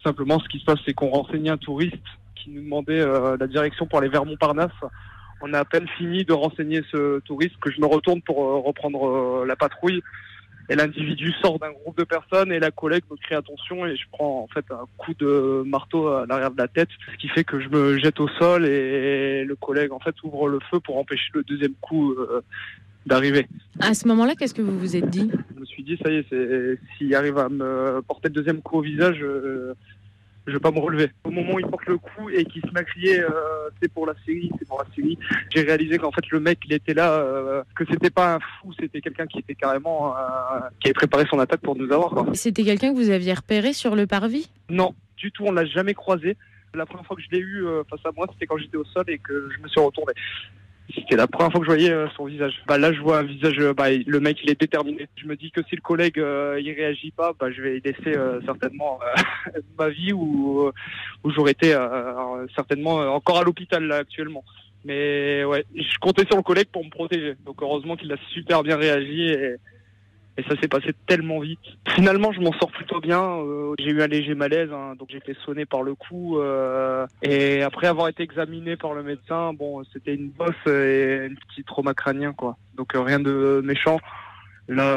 simplement, ce qui se passe, c'est qu'on renseignait un touriste qui nous demandait la direction pour aller vers Montparnasse. On a à peine fini de renseigner ce touriste que je me retourne pour reprendre la patrouille. Et l'individu sort d'un groupe de personnes et la collègue me crie attention et je prends en fait un coup de marteau à l'arrière de la tête, ce qui fait que je me jette au sol et le collègue en fait ouvre le feu pour empêcher le deuxième coup d'arriver. À ce moment-là, qu'est-ce que vous vous êtes dit ? Je me suis dit, ça y est, s'il arrive à me porter le deuxième coup au visage, je vais pas me relever. Au moment où il porte le coup et qu'il se met à crier c'est pour la série, j'ai réalisé qu'en fait le mec il était là, que c'était pas un fou, c'était quelqu'un qui était carrément qui avait préparé son attaque pour nous avoir, quoi. C'était quelqu'un que vous aviez repéré sur le parvis ? Non, du tout, on l'a jamais croisé. La première fois que je l'ai eu face à moi, c'était quand j'étais au sol et que je me suis retourné. C'était la première fois que je voyais son visage. Là, je vois un visage. Le mec, il est déterminé. Je me dis que si le collègue il réagit pas, je vais laisser certainement ma vie où j'aurais été certainement encore à l'hôpital là actuellement. Mais ouais, je comptais sur le collègue pour me protéger. Donc heureusement qu'il a super bien réagi et ça s'est passé tellement vite. Finalement, je m'en sors plutôt bien. J'ai eu un léger malaise, donc j'ai été sonné par le coup. Et après avoir été examiné par le médecin, c'était une bosse et un petit trauma crânien, quoi. Donc rien de méchant. Là,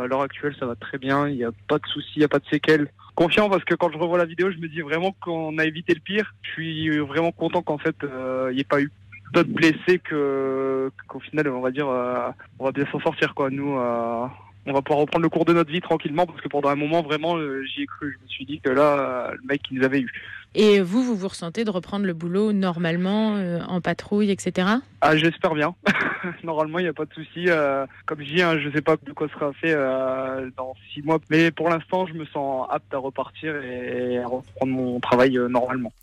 à l'heure actuelle, ça va très bien. Il n'y a pas de soucis, il n'y a pas de séquelles. Confiant parce que quand je revois la vidéo, je me dis vraiment qu'on a évité le pire. Je suis vraiment content qu'en fait, il n'y ait pas eu d'autres blessés qu'au final, on va dire, on va bien s'en sortir, quoi. Nous, on va pouvoir reprendre le cours de notre vie tranquillement parce que pendant un moment, vraiment, j'y ai cru. Je me suis dit que là, le mec, il nous avait eu. Et vous ressentez de reprendre le boulot normalement, en patrouille, etc. Ah, j'espère bien. Normalement, il n'y a pas de souci. Comme je dis, je ne sais pas de quoi sera fait dans 6 mois. Mais pour l'instant, je me sens apte à repartir et à reprendre mon travail normalement.